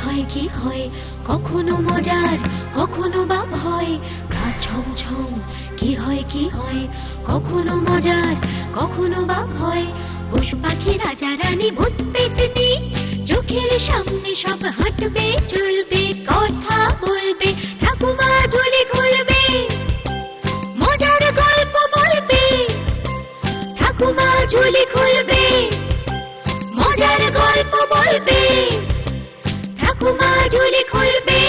হয় কি হয়, কখনো মজার কখনো বা ভয়। গা ছমছম কি হয় কি হয়, কখনো মজার কখনো বা ভয়। পশু পাখি রাজা রানী ভূত পেতনি, চোখের সামনে সব হাঁটবে চলবে, কথা বলবে, ঠাকুমা ঝুলি খুলবে, মজার গল্প বলবে, ঠাকুমা ঝুলি খুলবে, মজার গল্প বলবে, ঠাকুমা ঝুলি খুলবে।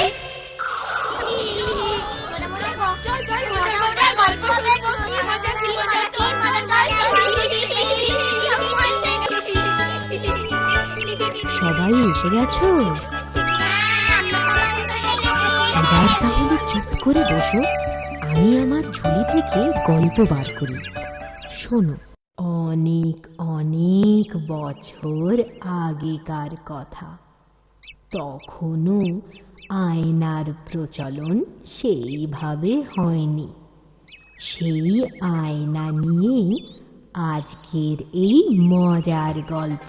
সবাই এসে গেছো? এবার তাহলে চুপ করে বসো, আমি আমার ঝুলি থেকে গল্প বার করি। শোনো, অনেক অনেক বছর আগেকার কথা। তখনও আয়নার প্রচলন সেইভাবে হয়নি। সেই আয়না নিয়েই আজকের এই মজার গল্প।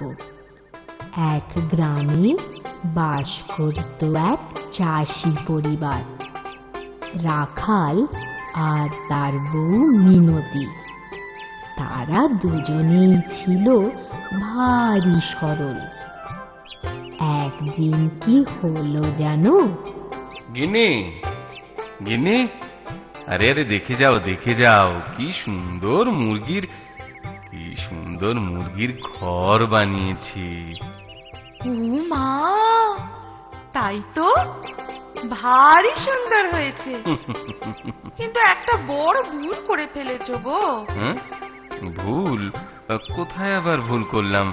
এক গ্রামে বাস করত এক চাষি পরিবার, রাখাল আর তার বউ মিনতি। তারা দুজনেই ছিল ভারী সরল। একদিন কি হলো জানো? গিন্নি, গিন্নি, আরে আরে দেখে যাও দেখে যাও, কি সুন্দর মুরগির ঘর বানিয়েছি। ও মা, তাই তো, ভারী সুন্দর হয়েছে। কিন্তু একটা বড় ভুল করে ফেলেছো গো। হ্যাঁ, ভুল? কোথায় আবার ভুল করলাম?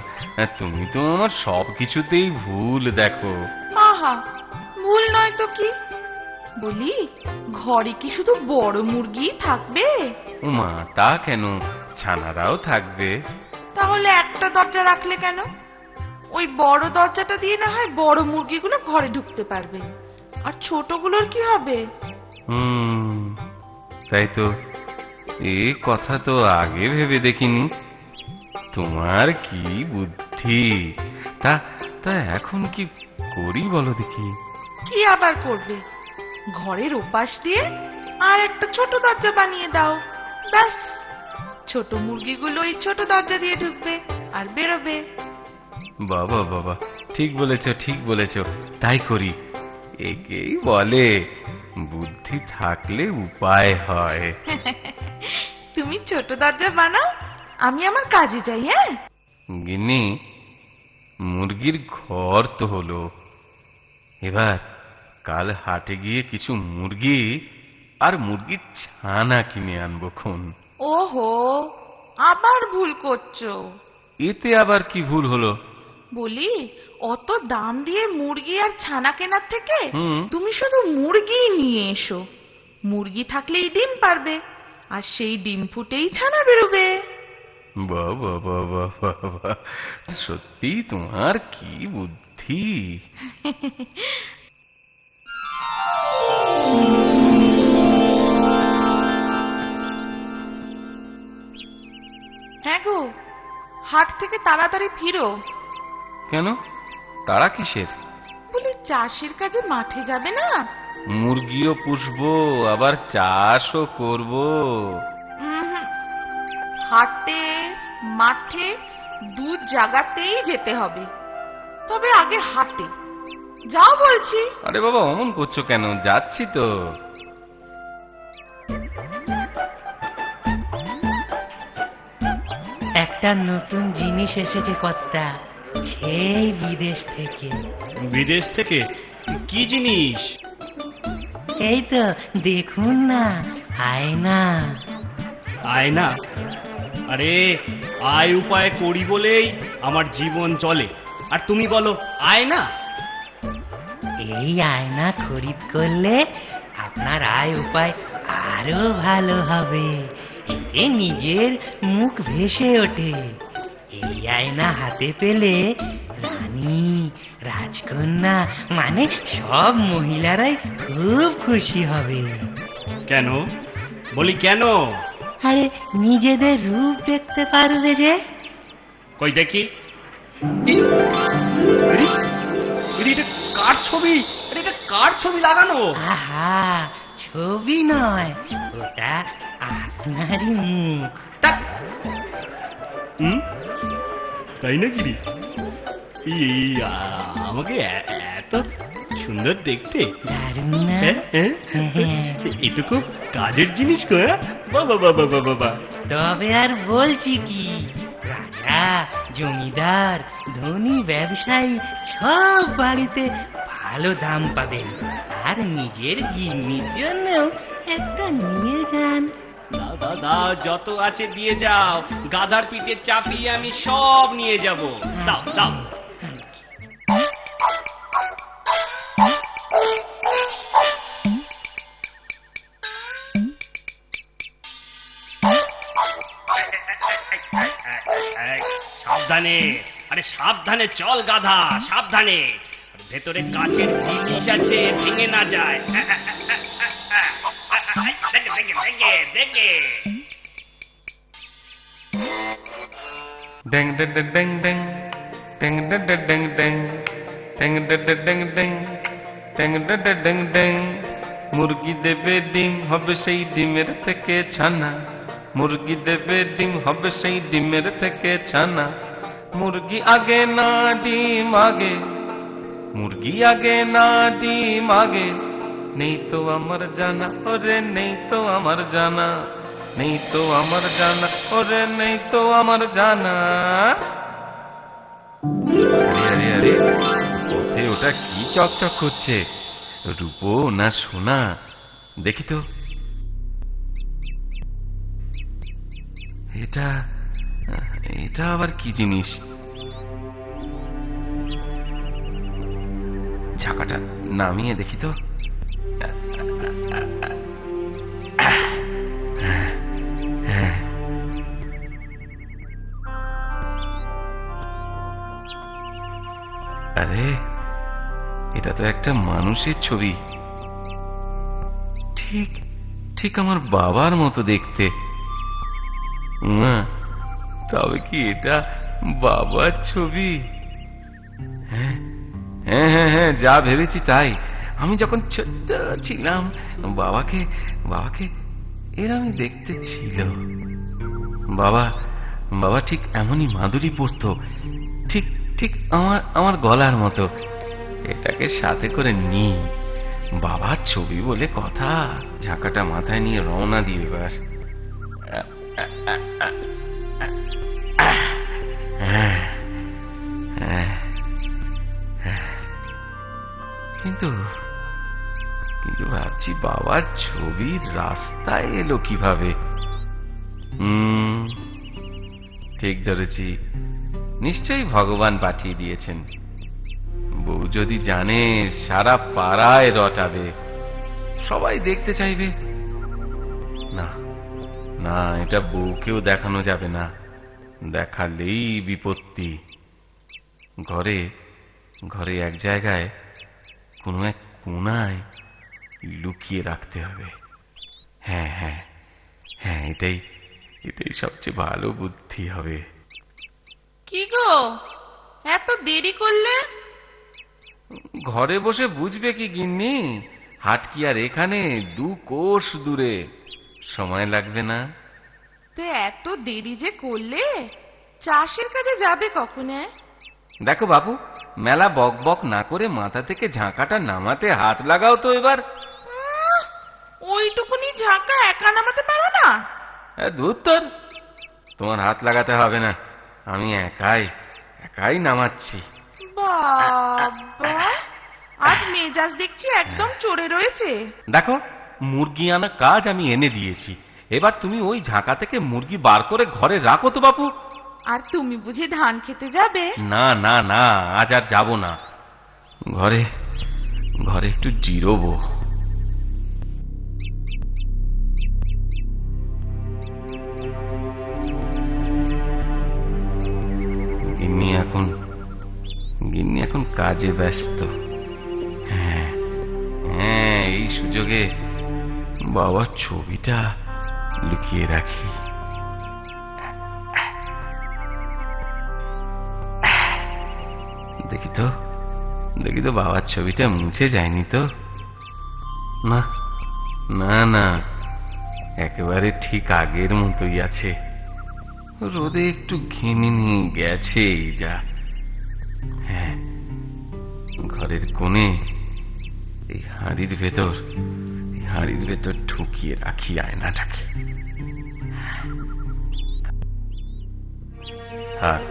তুমি তো আমার সব কিছুতেই ভুল দেখো। আহা, ভুল নয় তো কি। বলি, ঘরে কি শুধু বড় মুরগি থাকবে? উমা, তা কেন, ছানারাও থাকবে। তাহলে একটা দরজা রাখলে কেন? ওই বড় দরজাটা দিয়ে না হয় বড় মুরগিগুলো ঘরে ঢুকতে পারবে, আর ছোটগুলোর কি হবে? তাই তো, এ কথা তো আগে ভেবে দেখিনি। তোমার কি বুদ্ধি! তা তা এখন কি করি বলো দেখি? কি আবার করবে? ঘরের ওপাশ দিয়ে আর একটা ছোট দরজা বানিয়ে দাও, ব্যাস। ছোট মুরগিগুলো এই ছোট দরজা দিয়ে ঢুকবে আর বেরোবে। বাবা বাবা, ঠিক বলেছ ঠিক বলেছ, তাই করি। একেই বলে বুদ্ধি থাকলে উপায় হয়। তুমি ছোট দরজা বানাও, আমি আমার কাজে যাই। হ্যাঁ গিন্নি, মুরগির ঘর তো হলো, এবার কাল হাটে গিয়ে কিছু মুরগি আর মুরগির ছানা কিনে আনবো খন। ওহো, আবার ভুল করছো। এতে আবার কি ভুল হলো? বলি, অত দাম দিয়ে মুরগি আর ছানা কেনার থেকে হুম। তুমি শুধু মুরগি নিয়ে এসো। মুরগি থাকলেই ডিম পারবে, আর সেই ডিম ফুটেই ছানা বেরোবে। বাবা বাবা বাবা, সত্যি তোমার কি বুদ্ধি! হ্যাঁ গো, হাট থেকে তাড়াতাড়ি ফিরো। কেন, তারা কিসের? বলি, চাষের কাজে মাঠে যাবে না? মুরগিও পুষবো, আবার চাষও করবো। উহুম, হাটে মাঠে দু জায়গাতেই যেতে হবে, তবে আগে হাটে যাও বলছি। আরে বাবা, অমন করছো কেন? যাচ্ছি তো। একটা নতুন জিনিস এসেছে কর্তা, সেই বিদেশ থেকে। বিদেশ থেকে? কি জিনিস? এই তো দেখুন না, আয়না। আয়না? আরে, আয় উপায় করি বলেই আমার জীবন চলে, আর তুমি বলো আয়না? এই আয়না খরিদ করলে আপনার আয় উপায় আরো ভালো হবে। এতে নিজের মুখ ভেসে ওঠে। এই আয়না হাতে পেলে রানী, রাজকন্যা মানে সব মহিলারাই খুব খুশি হবে। কেন? বলি কেন? আরে, নিজেদের রূপ দেখতে পারবে যে। কই দেখি। এটা কার ছবি? এটা কার ছবি লাগানো? আহা, ছবি নয়, ওটা আপনারই মুখ। তা তাই নাকি রে? আমাকে এত সুন্দর দেখতে? দারুণ না? এটুকু কাজের জিনিস গো। বাবা বাবা বাবা বাবা। তবে আর বলছি কি, রাজা, জমিদার, ধনী ব্যবসায়ী সব বাড়িতে ভালো দাম পাবেন। আর নিজের গিন্নির জন্য একটা নিয়ে যান। দাও দাও দাও, যত আছে দিয়ে যাও। গাধার পিঠে চাপিয়ে আমি সব নিয়ে যাব। দাও দাও। সাবধানে, আরে সাবধানে চল গাধা, সাবধানে। ভেতরে কাচের জিনিস আছে, ভেঙে না যায়। দেখে দেখে। ড্যাং ড্যাং ড্যাং ড্যাং ড্যাং ড্যাং ড্যাং ড্যাং ড্যাং ড্যাং ড্যাং ড্যাং ড্যাং ড্যাং। মুরগি দেবে ডিম, হবে সেই ডিমের থেকে ছানা। মুরগি দেবে ডিম, হবে সেই ডিমের থেকে ছানা। মুরগি আগে না ডিম আগে, মুরগি আগে না ডিম আগে। নেই তো আমার জানা, ওরে নেই তো আমার জানা, নেই তো আমার জানা, ওরে নেই তো আমার জানা। আরে আরে আরে, পথে ওটা কি চকচক করছে? রূপো না সোনা? দেখি তো। এটা এটা আবার কি জিনিস? ঝাঁকাটা নামিয়ে দেখি তো। আরে, এটা তো একটা মানুষের ছবি। ঠিক ঠিক আমার বাবার মতো দেখতে। তবে কি এটা বাবার ছবি? হ্যাঁ হ্যাঁ হ্যাঁ হ্যাঁ, যা ভেবেছি তাই। আমি যখন ছোট্ট ছিলাম, বাবাকে বাবাকে এরমই দেখতে ছিল। বাবা বাবা ঠিক এমনই মাদুরি পরতো, ঠিক ঠিক আমার গলার মতো। এটাকে সাথে করে নি, বাবার ছবি বলে কথা। ঝাঁকাটা মাথায় নিয়ে রওনা দিই এবার। কিন্তু কিন্তু ভাবছি, বাবার ছবির রাস্তায় এলো কিভাবে? ঠিক ধরেছি, নিশ্চয়ই ভগবান পাঠিয়ে দিয়েছেন। বউ যদি জানে, সারা পাড়ায় রটাবে, সবাই দেখতে চাইবে। না না, এটা বউকেও দেখানো যাবে না, দেখালেই বিপত্তি। ঘরে ঘরে এক জায়গায়, কোনো এক কোণায় লুকিয়ে রাখতে হবে। হ্যাঁ হ্যাঁ হ্যাঁ, এটাই এটাই সবচেয়ে ভালো বুদ্ধি হবে। কি গো, এত দেরি করলে? ঘরে বসে বুঝবে কি গিন্নি? হাট কি আর এখানে? 2 কোষ দূরে, সময় লাগবে না। তো এত দেরি যে করলে, চাষের কাজে যাবে কখন? দেখো বাবু, মেলা বক বক না করে মাথা থেকে ঝাঁকাটা নামাতে হাত লাগাও তো এবার। ওইটুকুনি ঝাঁকা একা নামাতে পারো না? ধুর তোর, তোমার হাত লাগাতে হবে না, আমি একাই একাই নামাচ্ছি। বাবা, আজ মেজাজ দেখছি একদম চড়ে রয়েছে। দেখো, মুরগি আনা কাজ আমি এনে দিয়েছি, এবার তুমি ওই ঝাঁকা থেকে মুরগি বার করে ঘরে রাখো তো বাপু। আর তুমি বুঝি ধান খেতে যাবে? না না না, আজ আর যাব না, ঘরে ঘরে একটু জিরোবো। গিন্নি এখন কাজে ব্যস্ত। হ্যাঁ হ্যাঁ, এই সুযোগে বাবার ছবিটা লুকিয়ে রাখি। দেখি তো, দেখি তো বাবার ছবিটা মুছে যায়নি তো। না না না, একেবারে ঠিক আগের মতোই আছে। রোদে একটু ঘেমে নিয়ে গেছে এই যা। হ্যাঁ, ঘরের কোণে এই হাঁড়ির ভেতর ঢুকিয়ে রাখি আয়নাটাকে। থাক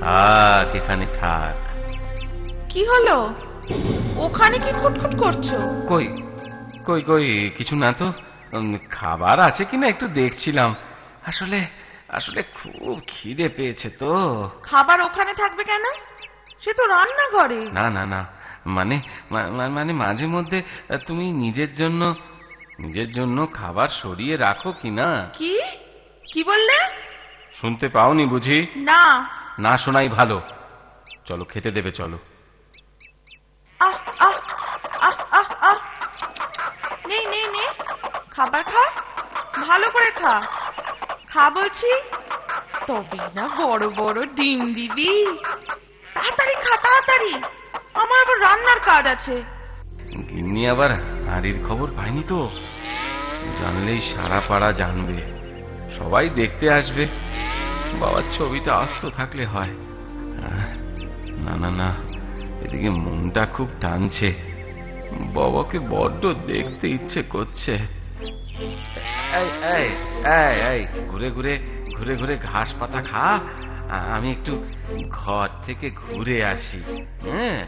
থাক, এখানে থাক। কি হলো? ওখানে কি খুটখুট করছো? কই কই কই, কিছু না তো। খাবার আছে কিনা একটু দেখছিলাম। আসলে আসলে খুব খিদে পেয়েছে তো। খাবার ওখানে থাকবে কেন? সে তো রান্নাঘরে। না না না, মানে মানে মাঝে মধ্যে তুমি নিজের জন্য খাবার সরিয়ে রাখো কিনা। কি কি বললে? শুনতে পাওনি বুঝি? না। না শোনাই ভালো। চলো খেতে দেবে, চলো। আহ আহ আহ আহ আহ নে নে নে, খাবার খা, ভালো করে খা। খা বলছি, তবে না বড় বড় ডিম দিবি। তাড়াতাড়ি খা, তাড়াতাড়ি, আমার আবার রান্নার কাজ আছে। গিন্নি আবার হাঁড়ির খবর পাইনি তো। জানলেই সারা পাড়া জানবে, সবাই দেখতে আসবে। বাবার ছবিটা আস্ত থাকলে হয়। না না না, এদিকে মনটা খুব টানছে, বাবাকে বড্ড দেখতে ইচ্ছে করছে। এই এই এই এই, ঘুরে ঘুরে ঘুরে ঘুরে ঘাস পাতা খা, আমি একটু ঘর থেকে ঘুরে আসি। হ্যাঁ,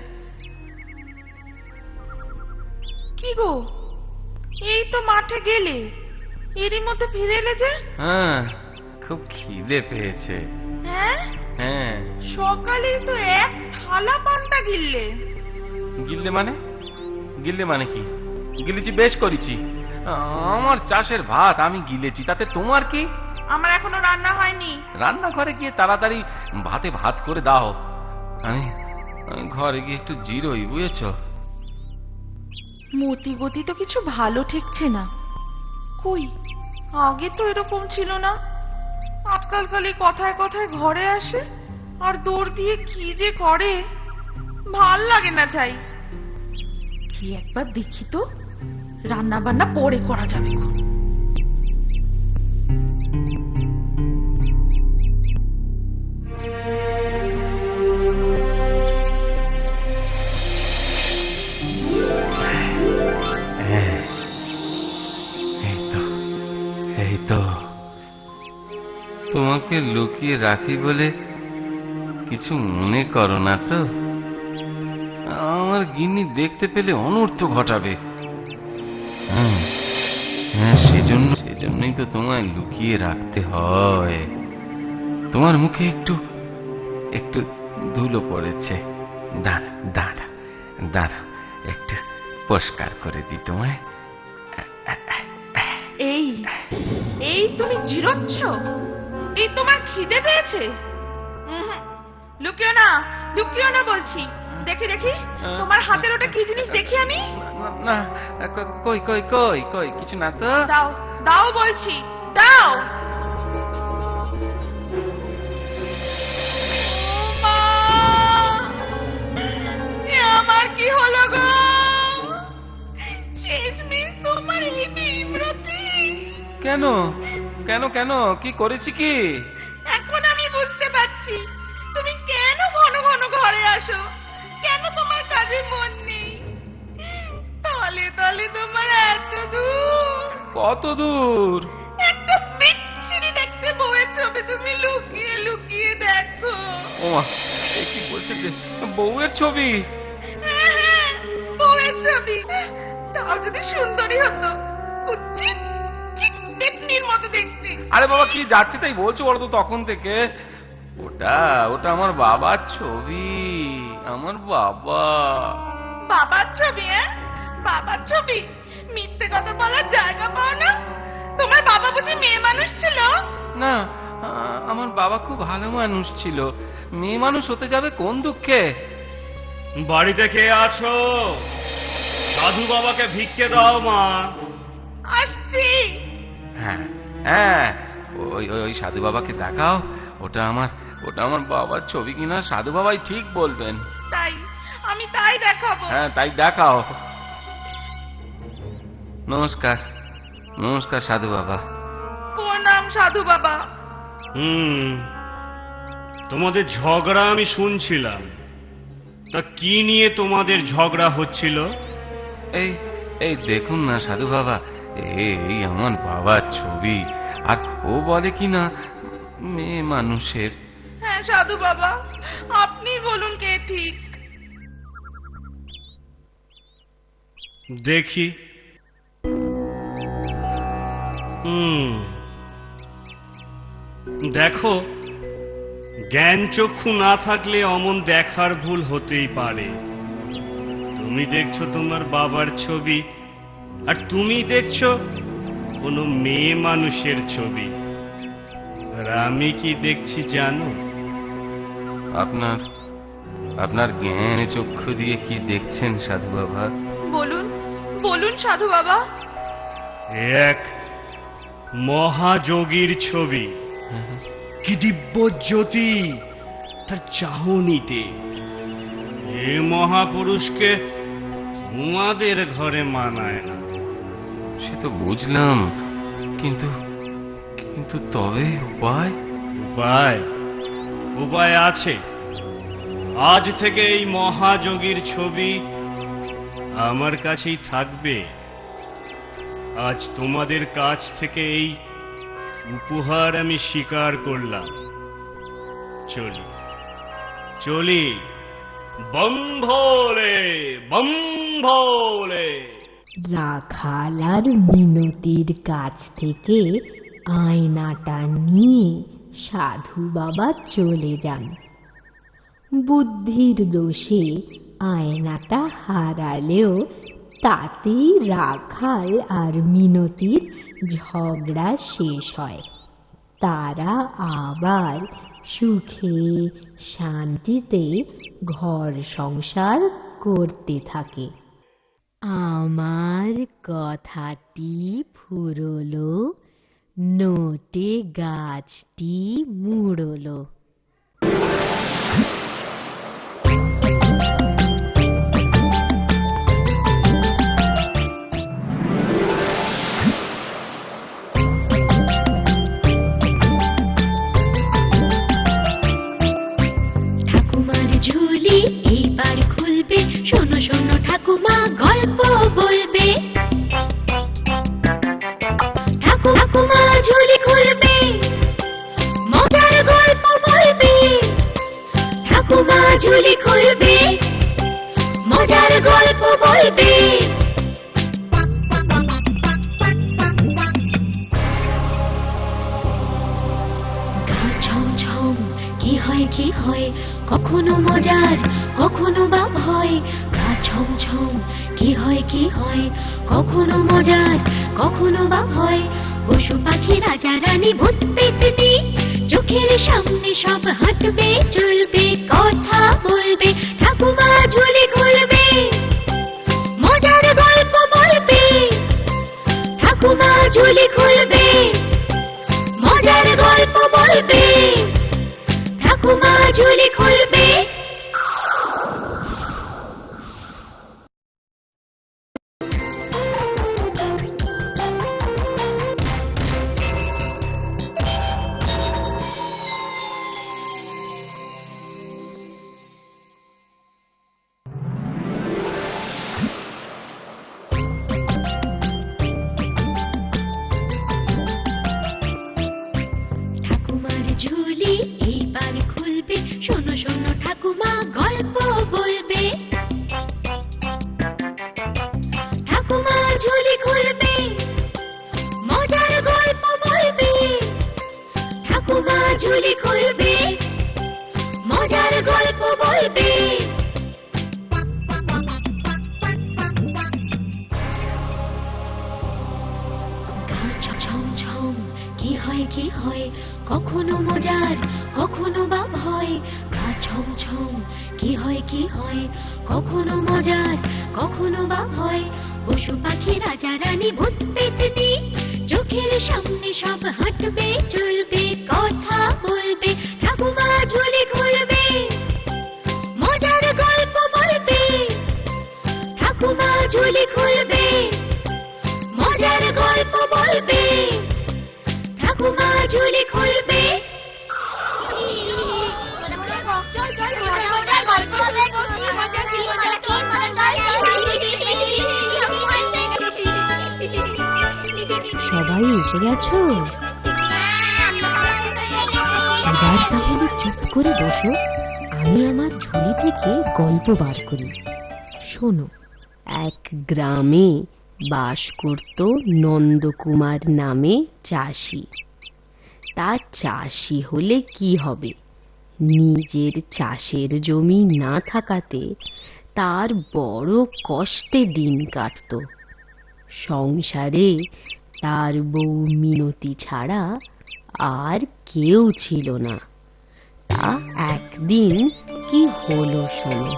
কি গো, এই তো মাঠে গেলে, এরই মধ্যে ফিরে এলে যে? হ্যাঁ, খুব খিদে পেয়েছে। হ্যাঁ, হ্যাঁ। সকালে তো এক থালা পান্তা গিললে। গিললে মানে কি? গিলেছি, বেশ করেছি। আমার চাষের ভাত আমি গিলেছি, তাতে তোমার কি? আমার এখনো রান্না হয়নি। রান্নাঘরে গিয়ে তাড়াতাড়ি ভাত করে দাও। আমি ঘরে গিয়ে একটু জিরোই, বুঝেছ? মতি গতি তো কিছু ভালো ঠেকছে না। কই, আগে তো এরকম ছিল না। আজকাল খালি কথায় কথায় ঘরে আসে আর দৌড় দিয়ে কি যে করে, ভাল লাগে না। চাই কি একবার দেখি তো, রান্না বান্না পরে করা যাবে। এই তো, তোমাকে লুকিয়ে রাখি বলে কিছু মনে করো না তো? আমার গিন্নি দেখতে পেলে অনর্থ ঘটাবে। হ্যাঁ, সেজন্যই তো তোমায় লুকিয়ে রাখতে হয়। তোমার মুখে একটু ধুলো পড়েছে। দাঁড়া একটু পরিষ্কার করে দিই তোমায়। এই এই তুমি জিরোচ্ছ? এই তোমার খিদে পেয়েছে? লুকিও না বলছি। দেখি তোমার হাতের ওটা কি জিনিস, দেখি আমি। না, কই কিছু না তো। দাও বলছি, দাও। আমার কি হলো গো? শেষমেশ তোমার এই বিমরতি। কেন কি করেছি কি? এখন আমি বুঝতে পারছি তুমি কেন ঘন ঘন ঘরে আসো, কেন তোমার কাজে মন নেই। তলে তোমার এত দূর। কত দূর? একটা বিচ্ছিরি দেখতে বউয়ের ছবি তুমি লুকিয়ে লুকিয়ে দেখো। ওমা, কি বলছে যে বউয়ের ছবি? হ্যাঁ, বউয়ের ছবি। তাও যদি সুন্দরী হতো, কুচ্ছিত পেটনির মতো দেখতে। আরে বাবা, কি যাচ্ছে তাই বলছো বলো তো তখন থেকে? ওটা আমার বাবার ছবি। আমার বাবার ছবি? বাবার ছবি? মিথ্যে কথা বলার জায়গা পাও না? তোমার বাবা বুঝি মেয়ে মানুষ ছিল? না, আমার বাবা খুব ভালো মানুষ ছিল। মেয়ে মানুষ হতে যাবে কোন দুঃখে? বাড়িতে কে আছো? সাধু বাবাকে ভিক্ষে দাও মা। আসছি। হ্যাঁ, ওই সাধু বাবাকে দেখাও। ওটা আমার বাবার ছবি কিনা সাধু বাবাই ঠিক বলবেন। তাই আমি তাই দেখাবো। হ্যাঁ, তাই দেখাও। নমস্কার, নমস্কার সাধু বাবা। প্রণাম সাধু বাবা। তোমাদের ঝগড়া আমি শুনছিলাম। তা কি নিয়ে তোমাদের ঝগড়া হচ্ছিল? এই এই দেখুন না সাধু বাবা, এই আমার বাবার ছবি, আর ও বলে কি না মেয়ে মানুষের। হ্যাঁ সাধু বাবা, আপনি বলুন কে ঠিক। দেখি। দেখো, জ্ঞান চক্ষু না থাকলে অমন দেখার ভুল হতেই পারে। তুমি দেখছো তোমার বাবার ছবি, আর তুমি দেখছো কোনো মেয়ে মানুষের ছবি। আর আমি কি দেখছি জানো? আপনার আপনার জ্ঞান চক্ষু দিয়ে কি দেখছেন সাধু বাবা? বলুন বলুন সাধু বাবা। এক মহাযোগীর ছবি, কি দিব্য জ্যোতি তার চাহনিতে। এ মহাপুরুষকে তোমাদের ঘরে মানায় না। সে তো বুঝলাম, কিন্তু কিন্তু তবে উপায়? উপায় উপায় আছে। আজ থেকে এই মহাযোগীর ছবি আমার কাছেই থাকবে। আজ তোমাদের কাছ থেকে এই উপহার আমি স্বীকার করলাম। চলি চলি, বম ভোলে বম ভোলে। রাখাল আর মিনতির কাছ থেকে আয়নাটা নিয়ে সাধু বাবা চলে যান। বুদ্ধির দোষে আয়নাটা হারালেও তাতেই রাখাল আর মিনতির ঝগড়া শেষ হয়। তারা আবার সুখে শান্তিতে ঘর সংসার করতে থাকে। আমার কথাটি ফুরলো, নোটে গাছটি মুড়লো। ঠাকুমার ঝুলি এইবার খুলবে, শোনো শোনো ঠাকুমা গল্প বলবে। ঠাকুমা ঝুলি খুলবে, মজার গল্প বলবে। ঠাকুমা ঝুলি খুলবে, মজার গল্প বলবে। গা ছমছম কি হয় কি হয়, কখনো মজার কখনো বা ভয়। গা ছমছম কি হয় কি হয়, কখনো মজার কখনো বা ভয়। পশু পাখি রাজা রানী ভূত পেতনি চোখের সামনে সব হাঁটবে চলবে, কথা বলবে। ঠাকুমা ঝুলি খুলবে, মজার গল্প বলবে। ঠাকুমা ঝুলি খুলবে, মজার গল্প বলবে। ঠাকুমা ঝুলি খুলবে। ঠাকুমার ঝুলি এইবার খুলবে, শোনো শোনো ঠাকুমা গল্প বলবে। ঠাকুমা ঝুলি খুলবে, মজার গল্প বলবে। ঠাকুমা ঝুলি খুলবে, মজার গল্প বলবে। গা ছমছম কি হয় কি হয়, কখনো মজার কখনো বা ভয়। গা ছমছম কি হয় কি হয়, কখনো মজার কখনো বা ভয়। পশু পাখি রাজা রানী ভূত পেতনি চোখের সামনে সব হাঁটবে চলবে, কথা বলবে। ঠাকুমা ঝুলি খুলবে, মজার গল্প বলবে। এসে গেছো? এবার তাহলে চুপ করে বসো, আমি আমার ঝুলি থেকে গল্প বার করি। শোনো, এক গ্রামে বাস করত নন্দকুমার নামে চাষি। তার চাষি হলে কি হবে, নিজের চাষের জমি না থাকাতে তার বড় কষ্টে দিন কাটত। সংসারে তার বউ মিনতি ছাড়া আর কেউ ছিল না। তা একদিন কি হলো শোনো।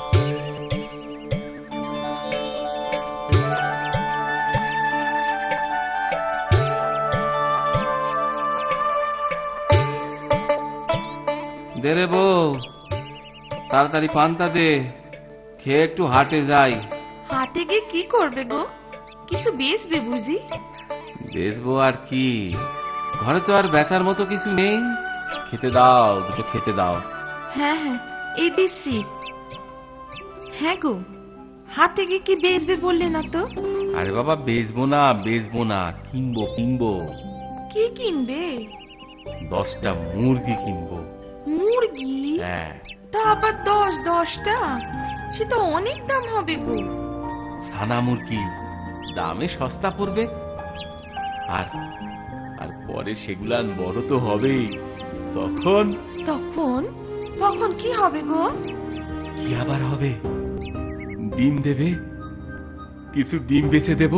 দে রে বউ, তাড়াতাড়ি পান্তা দে, খেয়ে একটু হাটে যাই। হাটে গিয়ে কি করবে গো? কিছু বেচবে বুঝি? বেচবো আর কি, ঘরে তো আর বেচার মতো কিছু নেই। খেতে দাও, দুটো খেতে দাও। হ্যাঁ হ্যাঁ, এই দিচ্ছি। হ্যাঁ গো, হাটে গিয়ে কি বেচবে বললে না তো? আরে বাবা, বেচবো না, কিনবো কিনবো। কি কিনবে? 10টা মুরগি কিনবো। মুরগি? হ্যাঁ। তা আবার 10টা? সে তো অনেক দাম হবে গো। ছানা মুরগি দামে সস্তা পড়বে, আর আর পরে সেগুলান বড় তো হবেই। তখন তখন তখন কি হবে গো? কি আবার হবে, ডিম দেবে, কিছু ডিম বেচে দেব,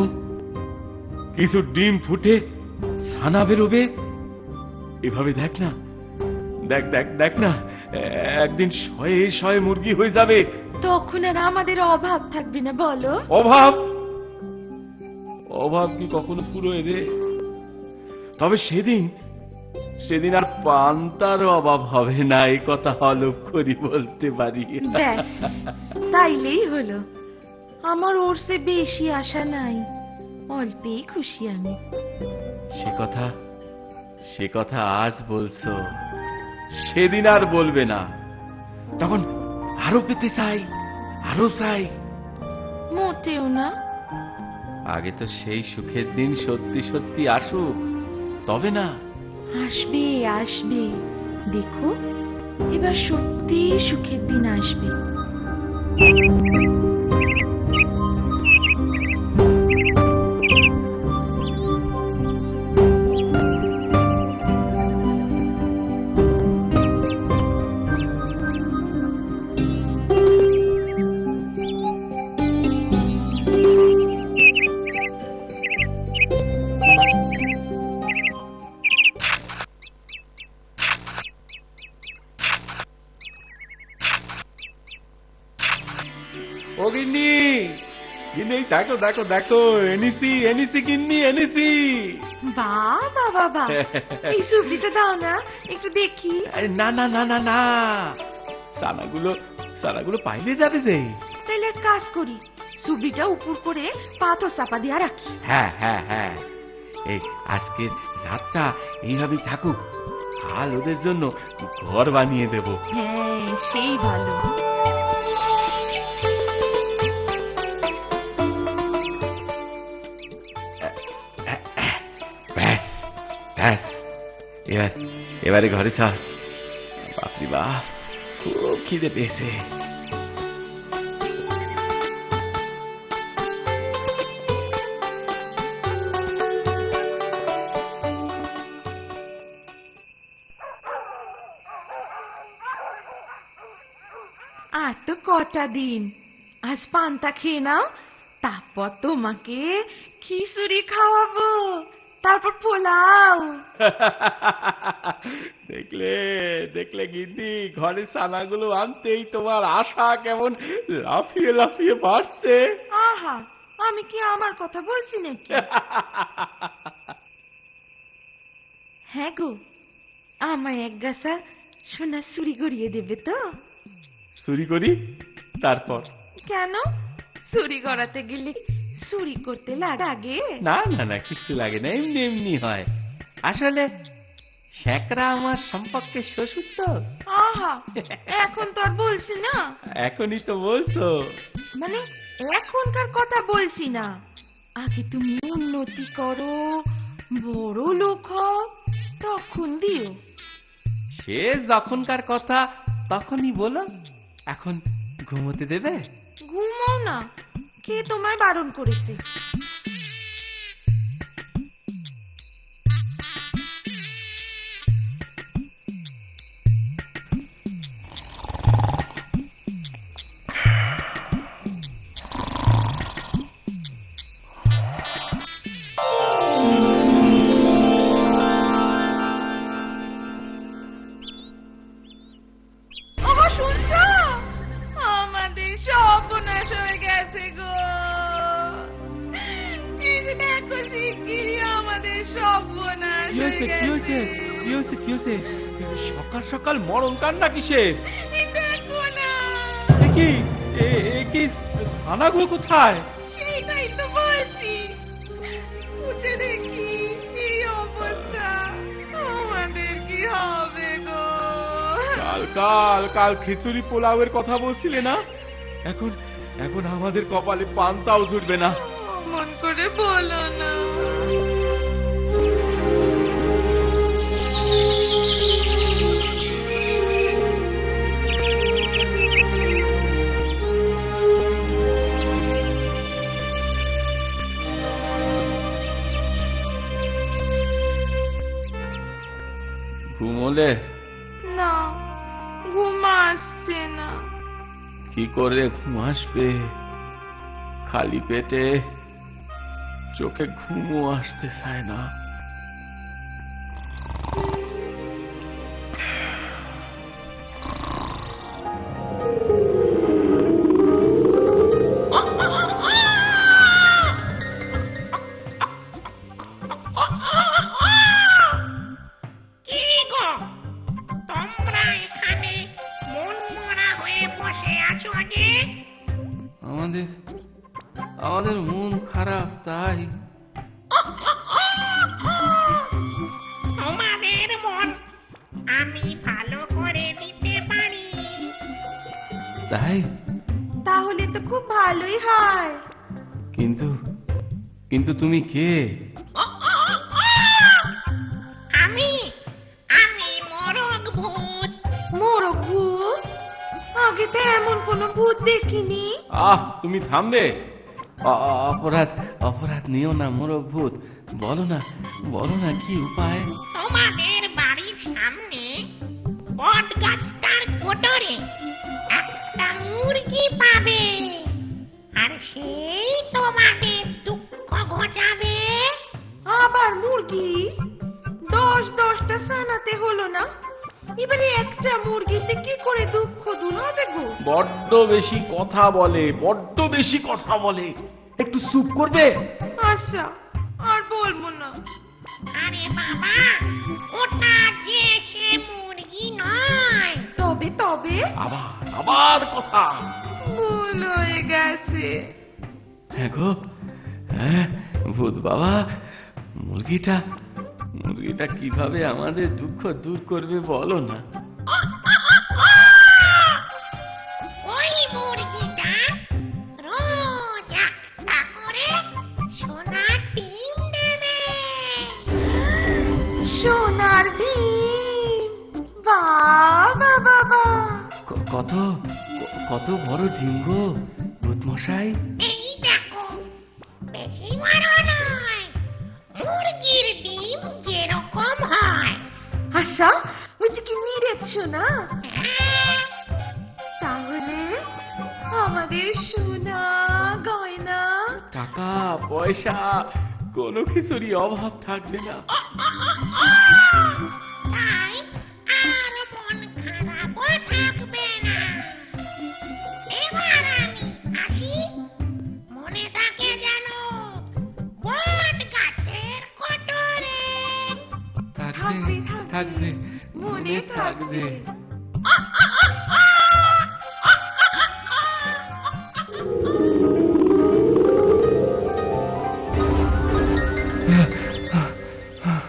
কিছু ডিম ফুটে ছানা বেরোবে। এভাবে দেখ না, দেখ না, একদিন 100 মুরগি হয়ে যাবে। তখন আর আমাদের অভাব থাকবে না বলো? অভাব কি কখনো পুরোয় রে? তবে সেদিন আর পান্তার অভাব হবে না, এই কথা হলফ করি বলতে পারি। ব্যাস, তাইলেই হলো। আমার ওর সে বেশি আশা নাই, অল্পেই খুশি আমি। সে কথা আজ বলছো, সেদিন আর বলবে না। তখন আরো পেতে চাই, আরো চাই। মোটেও না। আগে তো সেই সুখের দিন সত্যি সত্যি আসুক, তবে না। আসবে আসবে, দেখো এবার সত্যি সুখের দিন আসবে। ও গিন্নি, গিন্নি, দেখো এনেছি গিন্নি, এনেছি। বাবা, এই সুবিটা দাও না, একটু দেখি। আরে না, চানাগুলো পাইলে যাবে যে। তাহলে এক কাজ করি, সুবিটা উপর করে পাথর চাপা দিয়া রাখি। হ্যাঁ, এই আজকের রাতটা এইভাবেই থাকুক, কাল ওদের জন্য ঘর বানিয়ে দেব। হ্যাঁ, সেই ভালো। ব্যাস, এবারে ঘরে চল। বাপরে বাপ, খুব খিদে পেয়েছে। আর তো কটা দিন, আজ পান্তা খেয়ে নাও, তারপর তোমাকে খিচুড়ি খাওয়াবো, তারপর পোলাও। দেখলে গিন্নি, ঘরে ছানাগুলো আনতেই তোমার আশা কেমন লাফিয়ে বাড়ছে। আহা, আমি কি আমার কথা বলছি নাকি? হ্যাঁ গো, আমায় এক গাছা সোনার চুরি গড়িয়ে দেবে তো? চুরি করি? তারপর? কেন, চুরি করাতে গেলে চুরি করতে লাগে? না, কিছু লাগে না, এমনি হয়। আসলে শেখরা আমার সম্পর্কে শ্বশুর তো। আহা, এখন তো আর বলছি না। এখনই তো বলছো। মানে এখনকার কথা বলছি না, আগে তুমি উন্নতি করো, বড় লোক হও তখন দিও। সে যখনকার কথা তখনই বলো। এখন ঘুমোতে দেবে? ঘুমাও না, কে তোমায় বারণ করেছে? ওগো শুনছো? আমাদের সর্বনাশ হয়ে গেছে গো। এসে দেখো শিগগিরই, আমাদের সর্বনাশ কি হয়ে হয়েছে? কি হয়েছে? গেছে। কি হয়েছে? কি হয়েছে? সকাল সকাল মরণ কান্না কিসের? এই দেখো না, এ কি? এ কি? সানাগুলো কোথায়? সেইটাই তো বলছি। উঠে দেখি এই অবস্থা, আমাদের কি হবে গো? কাল কাল কাল খিচুড়ি পোলাওয়ের কথা বলছিলে না? এখন এখন আমাদের কপালে পান্তাও জুটবে না। মন করে বলো না। ঘুমোলে? না, ঘুম আসছে না। কি করে ঘুম আসবে? খালি পেটে চোখে ঘুমও আসতে চায় না। কি গো, তোমরা এখানে মন মরা হয়ে বসে আছো যে? আমাদের আমাদের মন খারাপ, তাই। তোমাদের মন আমি ভালো করে দিতে পারি। তাই? তাহলে তো খুব ভালোই হয়। কিন্তু কিন্তু তুমি কে? আমি আমি মোরগ ভূত। মোরগ ভূত? আগে তো এমন কোনো ভূত দেখিনি। তুমি থামবে? অপরাধ অপরাধ নিও না মোরগ ভূত। বলো না কি উপায়? তোমাদের বাড়ির সামনে বট গাছটার কোটরে একটা মুরগি পাবে, আর সেই তোমাদের দুঃখ ঘোচাবে। আবার মুরগি? 10-10টা সানাতে হলো না, এবারে একটা মুরগিতে কি করে দুঃখ দূর হবে গো? বড্ড বেশি কথা বলে, বড্ড বেশি কথা বলে। একটু চুপ করবে? আচ্ছা, আর বলবো না। আরে বাবা, ওটা যে সে মুরগি নয়। তবে তবে আবার কথা। ভুল হয়ে গেছে। হ্যাঁ গো, হ্যাঁ ভূত বাবা, মুরগিটা কিভাবে আমাদের দুঃখ দূর করবে বলো না। ওই মুরগিটা রোজ একটা করে সোনার ডিম দেবে। সোনার ডিম? বাবা বাবা, কত বড় ডিম গো ভূত মশাই। এই দেখো, বেশি বড় নয়, মুরগির ডিম যেরকম হয়। আচ্ছা, ওইটা কি নিরেছ না? হ্যাঁ, তাহলে আমাদের সোনা গয়না টাকা পয়সা কোনো কিছুরই অভাব থাকবে না। তাই আর মন খারাপও থাকবে না। এবার আমি আসি, মনে থাকে যেন বট গাছের কোটরে। থাকবে মনে থাকবে।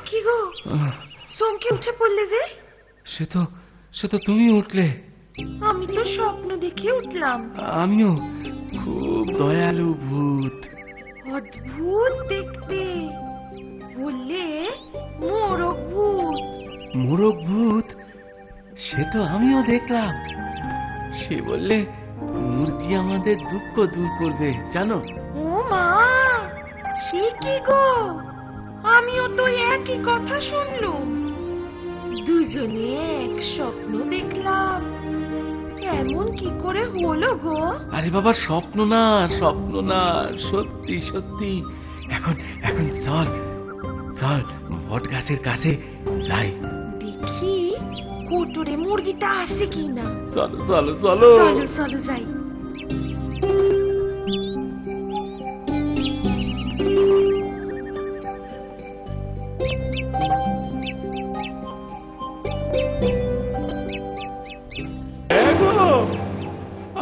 কি গো, চমকে উঠে পড়লে যে? সে তো তুমি উঠলে। আমি তো স্বপ্ন দেখে উঠলাম। আমিও। খুব দয়ালু ভূত। অদ্ভুত দেখতে, বললে মোরগ ভূত। মোরগ ভূত? সে তো আমিও দেখলাম। সে বললে মুরগি আমাদের দুঃখ দূর করবে, জানো? ও মা, সে কি গো? আমিও তো একই কথা শুনলুম। দুজনে এক স্বপ্ন দেখলাম। এমন কি করে হলো গো? আরে বাবা, স্বপ্ন না, স্বপ্ন না, সত্যি সত্যি। এখন এখন চল চল, বট গাছের কাছে যাই। দেখি কোটরে মুরগিটা আসে কিনা। চলো চলো চলো। চলো চলো যাই।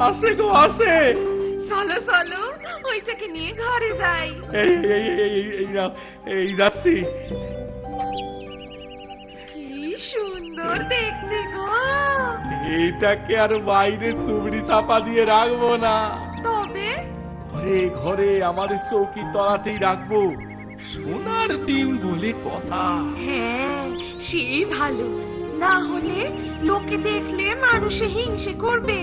আসে গো, আসে। চলো চলো, ওইটাকে নিয়ে ঘরে যাই। এই যাচ্ছি। কি সুন্দর দেখতে গো। এইটাকে আর বাইরে চুবড়ি চাপা দিয়ে রাখবো না, তবে ঘরে ঘরে আমাদের চৌকি তলাতেই রাখবো। সোনার ডিম বলে কথা। হ্যাঁ, সেই ভালো। না হলে লোকে দেখলে মানুষে হিংসে করবে।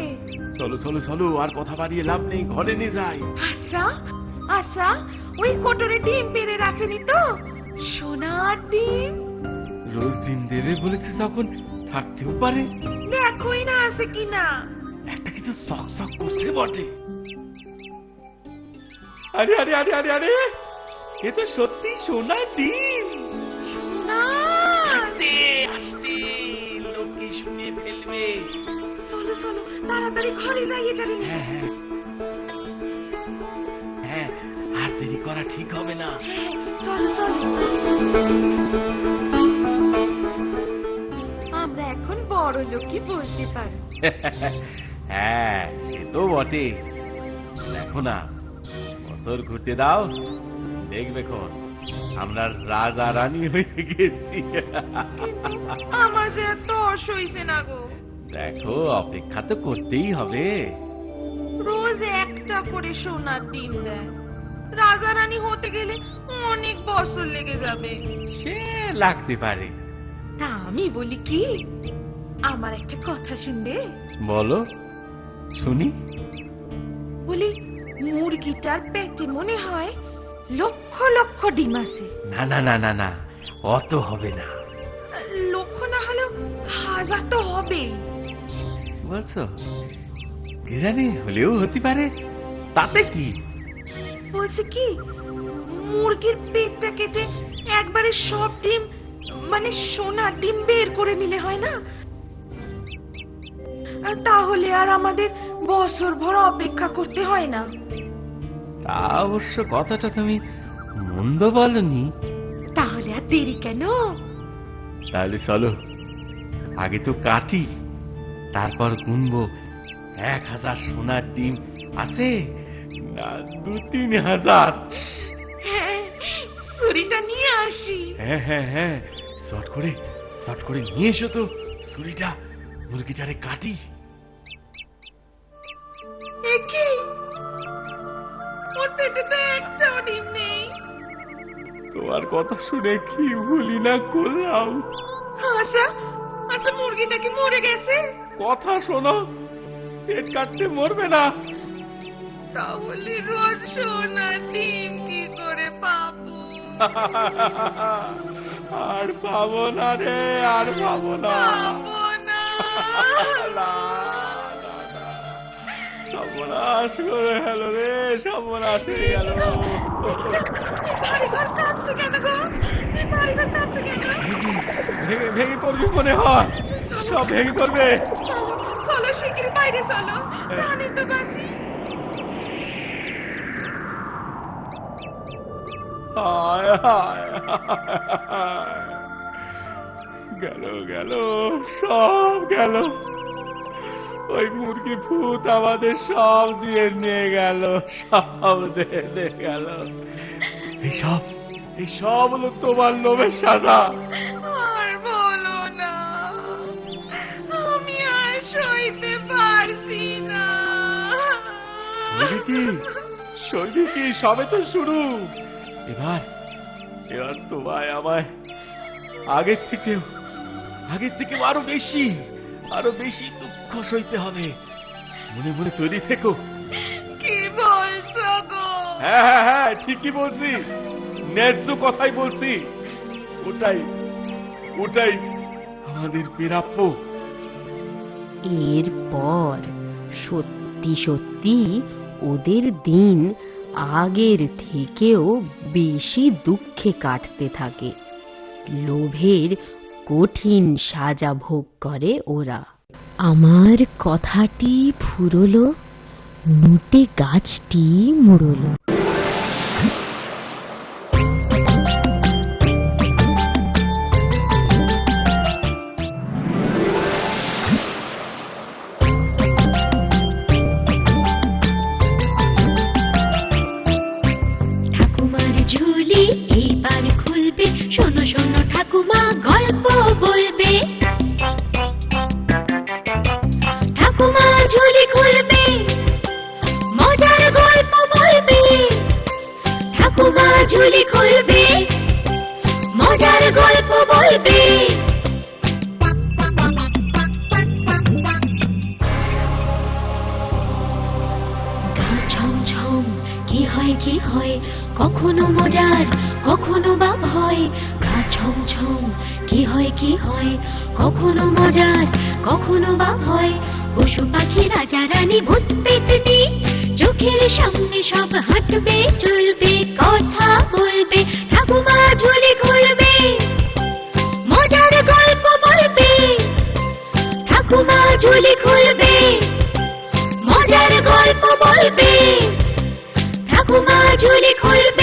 চলো চলো চলো, আর কথা বাড়িয়ে লাভ নেই, ঘরে নিয়ে যাই। আচ্ছা আচ্ছা, ওই কোটরে ডিম পেড়ে রাখেনি তো? সোনার ডিম। রোজ ডিম দেবে বলেছে যখন, থাকতেও পারে। দেখোই না আছে কিনা। একটা কিছু শক শক করছে বটে। আরে আরে আরে আরে আরে, এ তো সত্যি সোনার ডিম। না, আস্তে আস্তে, লোকে শুনে ফেলবে। চলো চলো, তাড়াতাড়ি ঘরে যাই এটারে নিয়ে। হ্যাঁ হ্যাঁ হ্যাঁ, আর দেরি করা ঠিক হবে না। চলো চলো। আমরা এখন বড় লোকই বলতে পারি। হ্যাঁ, সে তো বটে। দেখো না, বছর ঘুরতে দাও, দেখবে খন আমরা রাজা রানী হয়ে গেছি। আমার যে এত অসইছে না গো। দেখো, অপেক্ষা তো করতেই হবে। রোজ একটা করে সোনার ডিম দেয়। রাজা রানী হতে গেলে অনেক বছর লেগে যাবে। সে লাগতে পারে। তা আমি বলি কি, আমার একটা কথা শুনবে? বলো, শুনি। বলি, মুরগিটার পেটে মনে হয় লক্ষ লক্ষ ডিম আছে। না না না না না, অত হবে না। লক্ষ না হলেও হাজার তো হবে। বলছো? কে জানে, হলেও হতে পারে, তাতে কি? বলছে কি, মুরগির পেটটা কেটে একবারে সব ডিম, মানে সোনার ডিম বের করে নিলে হয় না? তাহলে আর আমাদের বছর ভর অপেক্ষা করতে হয় না। তা অবশ্য কথাটা তুমি মন্দ বলনি। তাহলে আর দেরি কেন? তাহলে চলো, আগে তো কাটি, তারপর গুনবো 1000 সোনার ডিম আছে না 2-3 হাজার। হ্যাঁ, ছুরিটা নিয়ে আসি। হ্যাঁ হ্যাঁ হ্যাঁ, শর্ট করে নিয়ে এসো তো ছুরিটা, মুরগিটারে কাটি। একি, ওর পেটে তো একটাও ডিম নেই। তোমার কথা শুনে কি ভুলি না করলাম। আচ্ছা আচ্ছা, মুরগিটা কি মরে গেছে? কথা শোনো, পেট কাটতে মরবে না। তাহলে রোজ সোনার ডিম কি করে পাবো? আর পাবো না রে, আর পাবো না। পাবো না। সর্বনাশ করে গেল রে, সর্বনাশ হয়ে গেল। বাড়িঘর কাঁপছে কেন গো? বাড়িঘর কাঁপছে কেন? ভেঙে পড়বি মনে হয়, সব ভেঙে পড়বে। চলো চলো, শিগগিরই বাইরে চলো, প্রাণে তো বাঁচি। হায় হায় হায়, গেল গেল, সব গেল। ওই মুরগি ভূত আমাদের সব দিয়ে নিয়ে গেল, সব দিয়ে গেল। এই সব হলো তোমার লোভের সাজা। আর বলো না, আমি আর সইতে পারছি না। সইবি কি, সবে তো শুরু। এবার তোমায় আমায় আগের থেকেও আরো বেশি দুঃখ সইতে হবে। মনে মনে তৈরি থেকো। কি বলছো গো? হ্যাঁ, ঠিকই বলছি, ন্যায্য কথাই বলছি। ওটাই আমাদের প্রাপ্য। এরপর সত্যি সত্যি ওদের দিন আগের থেকেও বেশি দুঃখে কাটতে থাকে। লোভের কঠিন সাজা ভোগ করে ওরা। আমার কথাটি ফুরলো, নুটে গাছটি মুড়লো। ঠাকুমার ঝুলি এইবার খুলবে, শোনো শোনো ঠাকুমা গল্প বলবে। ঠাকুমা ঝুলি খুলবে, মজার গল্প বলবে। ঠাকুমা ঝুলি খুলবে, মজার গল্প বলবে। গা ছমছম কি হয় কখনো মজার কখনো বা ভয়। গা ছমছম কি হয় কখনো মজার কখনো বা ভয়। পশু পাখি রাজা রানী ভূত পেতনি চোখের সামনে সব হাঁটবে চলবে কথা বলবে। ঠাকুমা ঝুলি খুলবে, মজার গল্প বলবে। ঠাকুমা ঝুলি খুলবে, মজার গল্প বলবে। ঠাকুমা ঝুলি খুলবে।